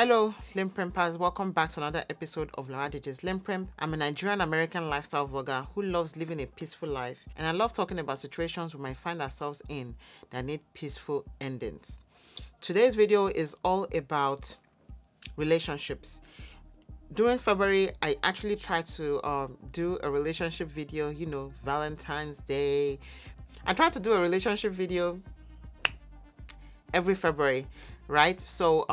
Hello, LinPRimpers. Welcome back to another episode of Laraddiji's LinPRiMP. I'm a Nigerian American lifestyle vlogger who loves living a peaceful life, and I love talking about situations we might find ourselves in that need peaceful endings. Today's video is all about relationships. During February, I actually tried to do a relationship video, Valentine's Day. I tried to do a relationship video every February, right? So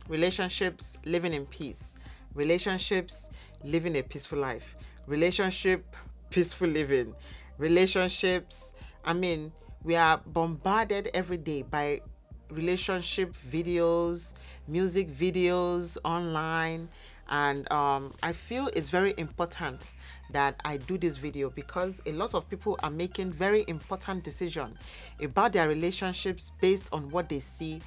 relationships, living in peace, relationships, living a peaceful life, relationship, peaceful living, relationships. I mean, we are bombarded every day by relationship videos, music videos online, and I feel it's very important that I do this video because a lot of people are making very important decisions about their relationships based on what they see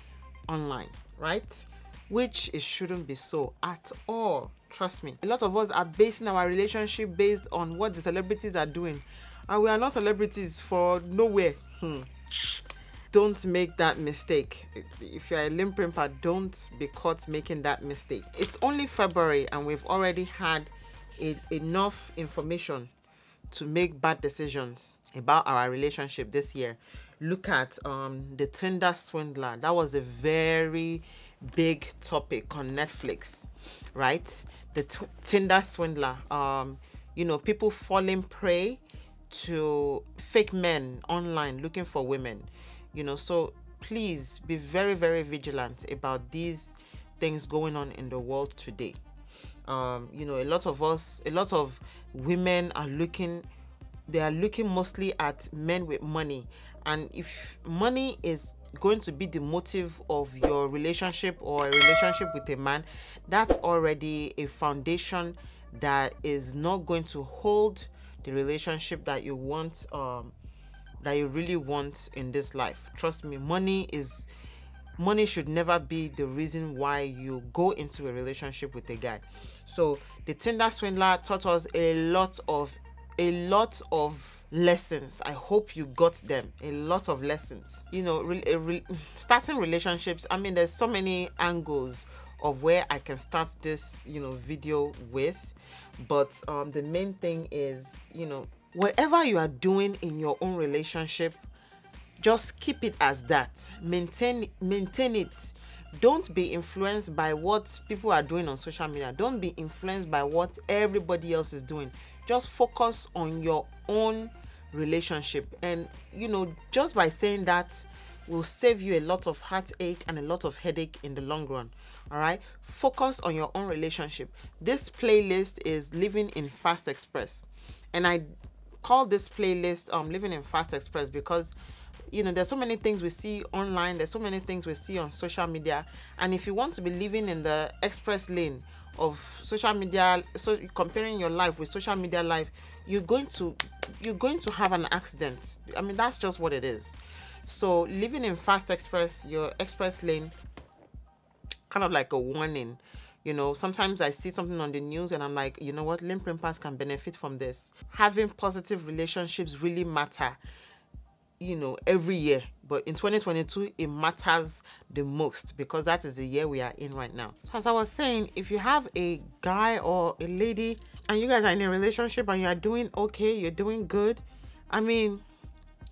online, right? Which it shouldn't be so at all. Trust me. A lot of us are basing our relationship based on what the celebrities are doing, and we are not celebrities for nowhere. Don't make that mistake. If you're a LinPRiMPer, don't be caught making that mistake. It's only February and we've already had enough information to make bad decisions about our relationship this year. Look at the Tinder swindler. That was a very big topic on Netflix, right? The Tinder swindler. People falling prey to fake men online looking for women. So please be very, very vigilant about these things going on in the world today. A lot of women are looking mostly at men with money, and if money is going to be the motive of your relationship or a relationship with a man, that's already a foundation that is not going to hold the relationship that you want, that you really want in this life. Trust me, money should never be the reason why you go into a relationship with a guy. So the Tinder swindler taught us a lot of lessons. I hope you got them. A lot of lessons. Starting relationships, I mean, there's so many angles of where I can start this video with, but the main thing is, whatever you are doing in your own relationship, just keep it as that. Maintain it. Don't be influenced by what people are doing on social media. Don't be influenced by what everybody else is doing. Just focus on your own relationship. And, just by saying that will save you a lot of heartache and a lot of headache in the long run. All right? Focus on your own relationship. This playlist is Living in Fast Express. And I call this playlist Living in Fast Express because there's so many things we see online, there's so many things we see on social media, and if you want to be living in the express lane of social media, so comparing your life with social media life, you're going to have an accident. I mean, that's just what it is. So living in Fast Express, your express lane, kind of like a warning. Sometimes I see something on the news and I'm like, you know what, LinPRimpers can benefit from this. Having positive relationships really matter, every year. But in 2022, it matters the most because that is the year we are in right now. So as I was saying, if you have a guy or a lady and you guys are in a relationship and you are doing okay, you're doing good, I mean,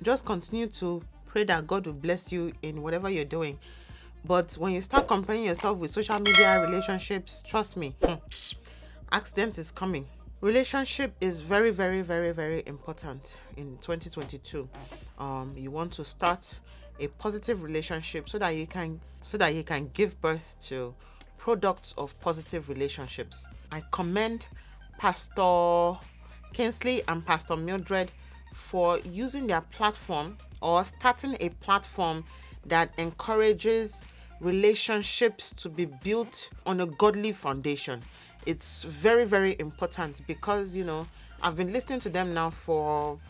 just continue to pray that God will bless you in whatever you're doing. But when you start comparing yourself with social media relationships, trust me, accident is coming. Relationship is very, very, very, very important in 2022. You want to start a positive relationship so that you can give birth to products of positive relationships. I commend Pastor Kinsley and Pastor Mildred for using their platform or starting a platform that encourages relationships to be built on a godly foundation. It's very, very important because I've been listening to them now for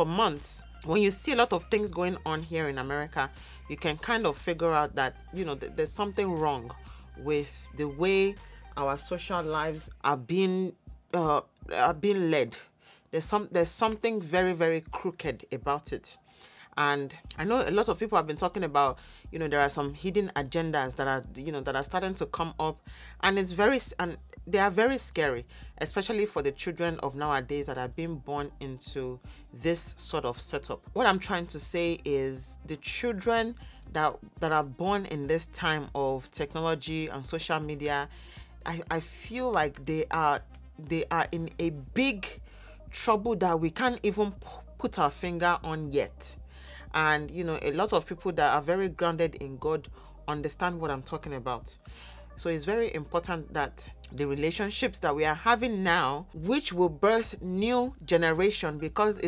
months. When you see a lot of things going on here in America, you can kind of figure out that there's something wrong with the way our social lives are being led. There's something very, very crooked about it. And I know a lot of people have been talking about, there are some hidden agendas that are, that are starting to come up, and they are very scary, especially for the children of nowadays that are being born into this sort of setup. What I'm trying to say is the children that are born in this time of technology and social media, I feel like they are in a big trouble that we can't even put our finger on yet. And a lot of people that are very grounded in God understand what I'm talking about. So it's very important that the relationships that we are having now, which will birth new generation, because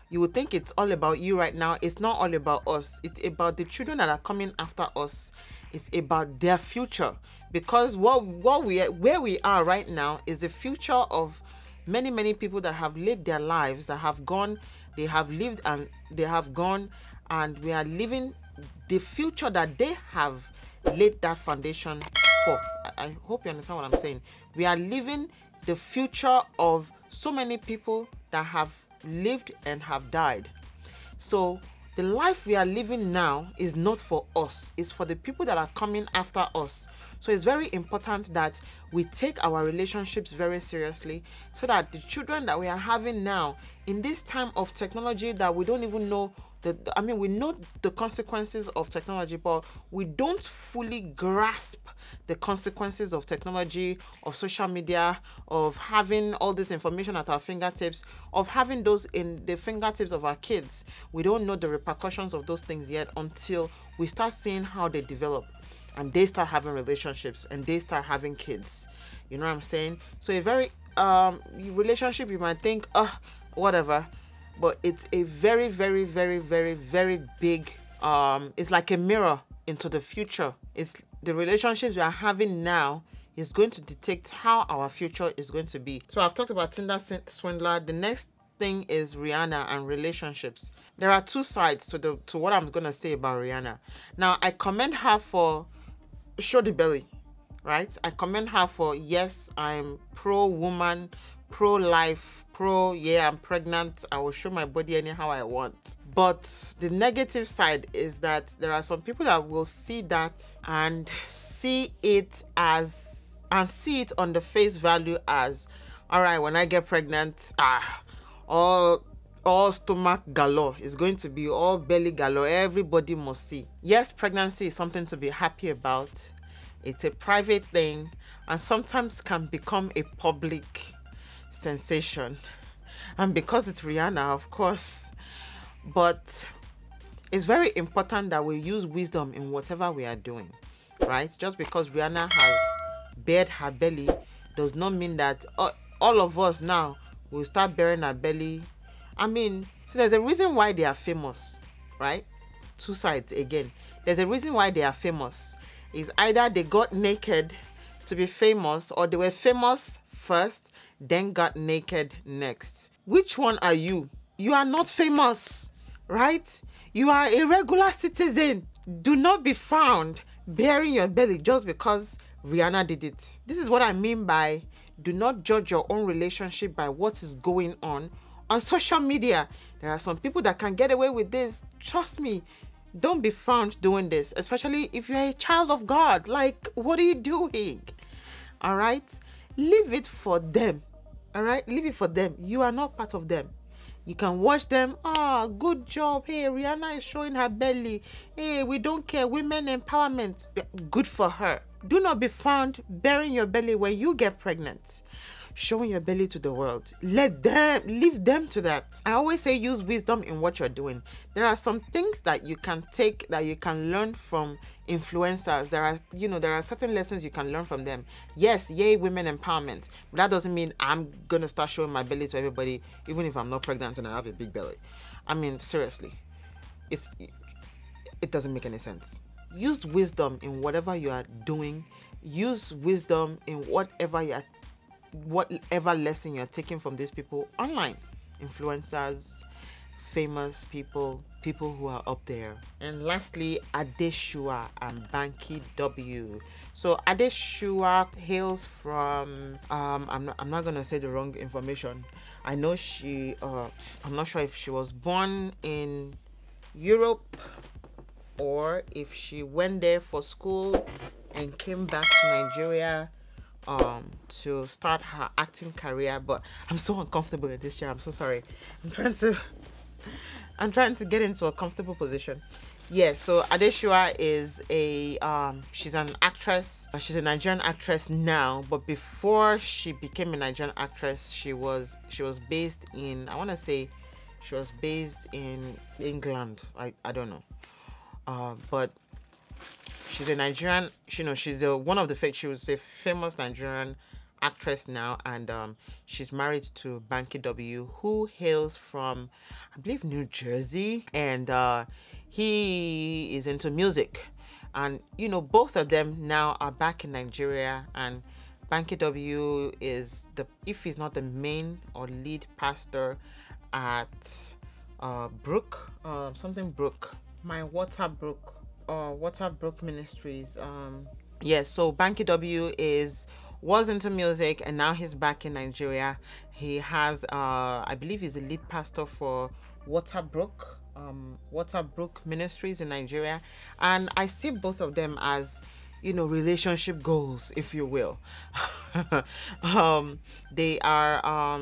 you would think it's all about you right now. It's not all about us. It's about the children that are coming after us. It's about their future, because where we are right now is the future of many people that have lived their lives, that have gone, they have lived and they have gone, and we are living the future that they have laid that foundation for. I hope you understand what I'm saying. We are living the future of so many people that have lived and have died. So the life we are living now is not for us. It's for the people that are coming after us. So it's very important that we take our relationships very seriously, so that the children that we are having now in this time of technology that we don't even know, we know the consequences of technology, but we don't fully grasp the consequences of technology, of social media, of having all this information at our fingertips, of having those in the fingertips of our kids. We don't know the repercussions of those things yet until we start seeing how they develop and they start having relationships and they start having kids. You know what I'm saying? So a very relationship, you might think, whatever, but it's a very, very, very, very, very big, it's like a mirror into the future. It's the relationships we are having now is going to dictate how our future is going to be. So I've talked about Tinder swindler. The next thing is Rihanna and relationships. There are two sides to what I'm going to say about Rihanna. Now, I commend her for show the belly, right? I commend her for, yes, I'm pro-woman, pro-life, I'm pregnant, I will show my body anyhow I want. But the negative side is that there are some people that will see that and see it on the face value as, all right, when I get pregnant, all stomach galore is going to be all belly galore. Everybody must see. Yes, pregnancy is something to be happy about. It's a private thing and sometimes can become a public sensation. And because it's Rihanna, of course. But it's very important that we use wisdom in whatever we are doing, right? Just because Rihanna has bared her belly does not mean that all of us now will start bearing our belly. So there's a reason why they are famous, right? Two sides again. There's a reason why they are famous. It's either they got naked to be famous, or they were famous first, then got naked next. Which one are you? You are not famous, right? You are a regular citizen. Do not be found bearing your belly just because Rihanna did it. This is what I mean by do not judge your own relationship by what is going on social media. There are some people that can get away with this. Trust me, don't be found doing this, especially if you're a child of God. Like, what are you doing? All right? Leave it for them. All right? Leave it for them. You are not part of them. You can watch them. Good job. Hey, Rihanna is showing her belly. Hey, we don't care. Women empowerment. Good for her. Do not be found bearing your belly when you get pregnant, showing your belly to the world. Leave them to that. I always say use wisdom in what you're doing. There are some things that you can take, that you can learn from influencers. There are certain lessons you can learn from them. Yes, yay, women empowerment. But that doesn't mean I'm gonna start showing my belly to everybody, even if I'm not pregnant and I have a big belly. Seriously, it doesn't make any sense. Use wisdom in whatever you are doing. Use wisdom in whatever lesson you're taking from these people online. Influencers, famous people who are up there. And lastly, Adeshua and Banky W. So Adeshua hails from I'm not gonna say the wrong information. I know she I'm not sure if she was born in Europe, or if she went there for school and came back to Nigeria to start her acting career. But I'm so uncomfortable in this chair. I'm so sorry. I'm trying to get into a comfortable position. Yeah, so Adeshua is she's an actress. She's a Nigerian actress now, but before she became a Nigerian actress, she was based in, I want to say she was based in England. I don't know. But she's a Nigerian, she's one of the she was a famous Nigerian actress now, and she's married to Banky W, who hails from, I believe, New Jersey, and he is into music. And both of them now are back in Nigeria, and Banky W is if he's not the main or lead pastor at Brook, Waterbrook Ministries. So Banky W was into music, and now he's back in Nigeria. He has I believe he's the lead pastor for Waterbrook Ministries in Nigeria, and I see both of them as relationship goals, if you will. They are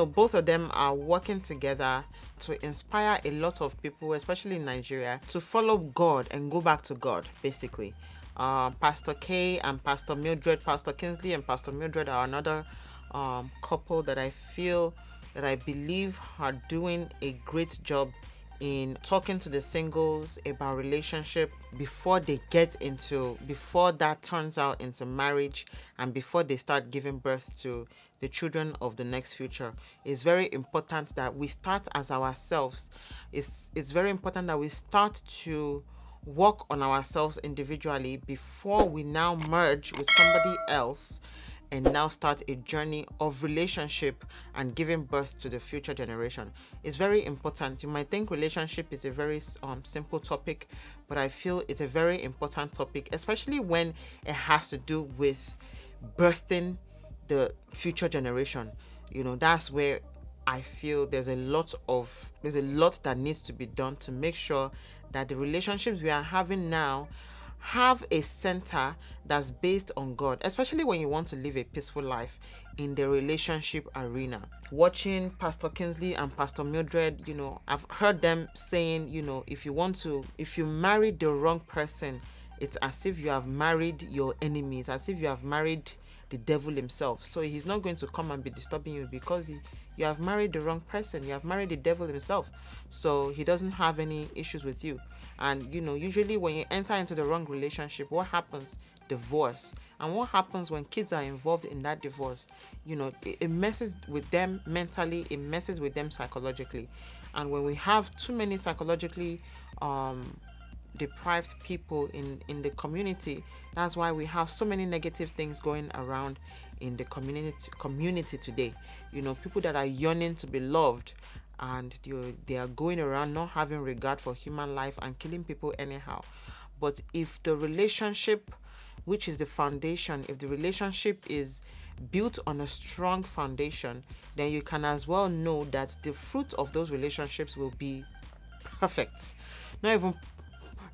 both of them are working together to inspire a lot of people, especially in Nigeria, to follow God and go back to God, basically. Pastor K and Pastor Kingsley and Pastor Mildred are another couple that I believe are doing a great job in talking to the singles about relationship before that turns out into marriage, and before they start giving birth to the children of the next future. It's very important that we start as ourselves. It's very important that we start to work on ourselves individually before we now merge with somebody else and now start a journey of relationship and giving birth to the future generation. It's very important. You might think relationship is a very simple topic, but I feel it's a very important topic, especially when it has to do with birthing the future generation. That's where I feel there's a lot that needs to be done to make sure that the relationships we are having now have a center that's based on God, especially when you want to live a peaceful life in the relationship arena. Watching Pastor Kingsley and Pastor Mildred, I've heard them saying, if you marry the wrong person, it's as if you have married your enemies, as if you have married the devil himself. So he's not going to come and be disturbing you because you have married the wrong person. You have married the devil himself. So he doesn't have any issues with you. And usually when you enter into the wrong relationship, what happens? Divorce. And what happens when kids are involved in that divorce? It messes with them mentally, it messes with them psychologically. And when we have too many psychologically deprived people in the community, that's why we have so many negative things going around in the community today. People that are yearning to be loved, and they are going around not having regard for human life and killing people anyhow. But if the relationship, which is the foundation, if the relationship is built on a strong foundation, then you can as well know that the fruit of those relationships will be perfect.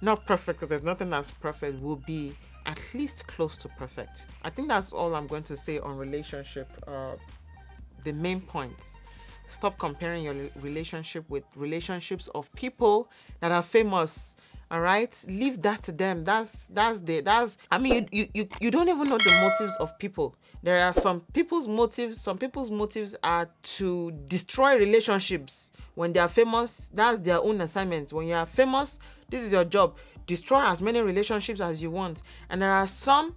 Not perfect, because there's nothing that's perfect, will be at least close to perfect. I think that's all I'm going to say on relationship. The main points: stop comparing your relationship with relationships of people that are famous. All right, leave that to them. I mean, you don't even know the motives of people. There are some people's motives are to destroy relationships. When they are famous, that's their own assignment. When you are famous, this is your job: destroy as many relationships as you want. And there are some,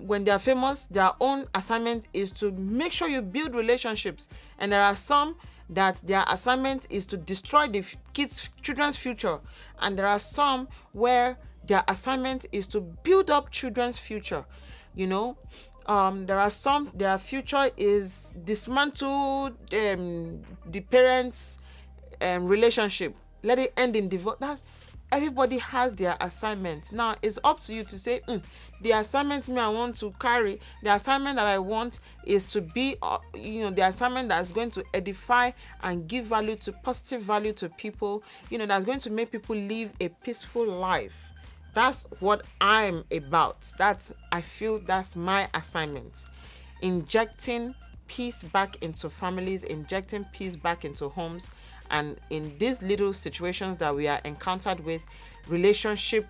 when they are famous, their own assignment is to make sure you build relationships. And there are some that their assignment is to destroy the children's future. And there are some where their assignment is to build up children's future. There are some, their future is dismantle the parents' relationship. Let it end in divorce. Everybody has their assignment. Now it's up to you to say, the assignment I want to carry, the assignment that I want is to be, the assignment that's going to edify and give value to positive value to people, that's going to make people live a peaceful life. That's what I'm about. I feel that's my assignment. Injecting peace back into families, injecting peace back into homes, and in these little situations that we are encountered with, relationship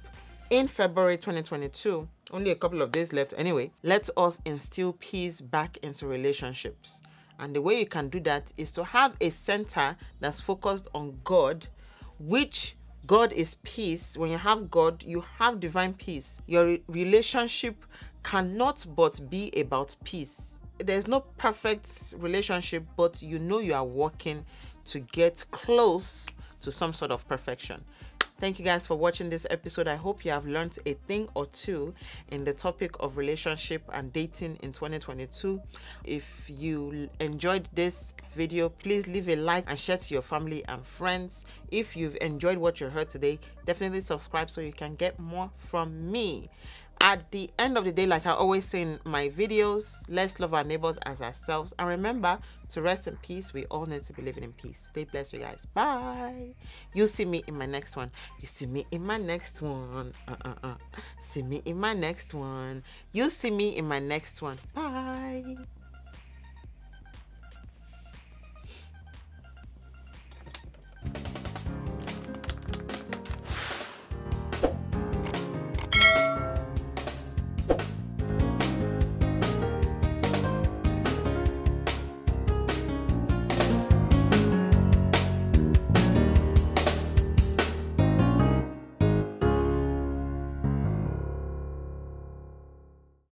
in February 2022, only a couple of days left anyway, let us instill peace back into relationships. And the way you can do that is to have a center that's focused on God, which God is peace. When you have God, you have divine peace. Your relationship cannot but be about peace. There's no perfect relationship, but you are working to get close to some sort of perfection. Thank you guys for watching this episode. I hope you have learned a thing or two in the topic of relationship and dating in 2022. If you enjoyed this video, please leave a like and share to your family and friends. If you've enjoyed what you heard today, definitely subscribe so you can get more from me. At the end of the day, like I always say in my videos, let's love our neighbors as ourselves. And remember to rest in peace. We all need to be living in peace. Stay blessed, you guys. Bye. You see me in my next one. You see me in my next one. See me in my next one. You see me in my next one. Bye.